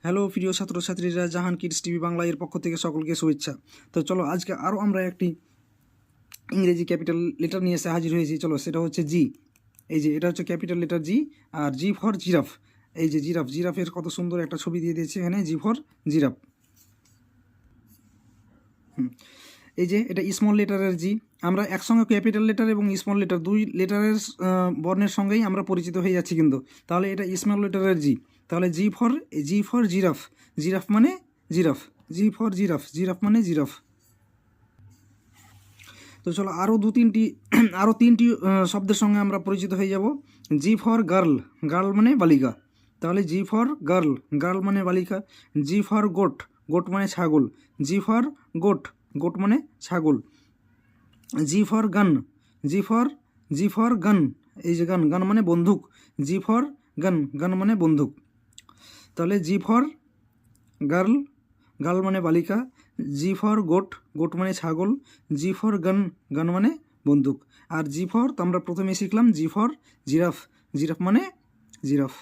Hello প্রিয় ছাত্রছাত্রীরা, জাহান kids TV Bangla এর পক্ষ থেকে সকলকে শুভেচ্ছা। তো চলো আজকে আরও আমরা একটি ইংরেজি ক্যাপিটাল লেটার নিয়ে এসে হাজির হয়েছি। চলো সেটা হচ্ছে জি। এই যে এটা হচ্ছে ক্যাপিটাল লেটার জি, আর জি ফর জিরাফ। এই যে জিরাফ, জিরাফের কত সুন্দর একটা ছবি দিয়ে দিয়েছে এখানে, জি ফর জিরাফ। এই যে এটা স্মল লেটারের জি। আমরা একসঙ্গে ক্যাপিটাল লেটার এবং স্মল লেটার দুই লেটারের বর্ণের সঙ্গেই আমরা পরিচিত হয়ে যাচ্ছি কিন্তু। তাহলে এটা স্মল লেটারের জি। তাহলে জি ফর জিরাফ, জিরাফ মানে giraffe, G for giraffe, giraffe মানে জিরাফ। তো চলো আরও তিনটি শব্দের সঙ্গে আমরা পরিচিত হয়ে যাব। জি ফর গার্ল, গার্ল মানে বালিকা। তাহলে জি ফর গার্ল, গার্ল মানে বালিকা। জি ফর গোট, গোট মানে ছাগল। জি ফর গোট, গোট মানে ছাগল। জি ফর গান, জি ফর গান, এই যে গান, গান মানে বন্দুক। জি ফর গান, গান মানে বন্দুক। তাহলে জি ফর গার্ল, গার্ল মানে বালিকা। জি ফর গোট, গোট মানে ছাগল। জি ফর গান, গান মানে বন্দুক। আর জি ফর তো আমরা প্রথমে শিখলাম জি ফর জিরাফ, জিরাফ মানে জিরাফ।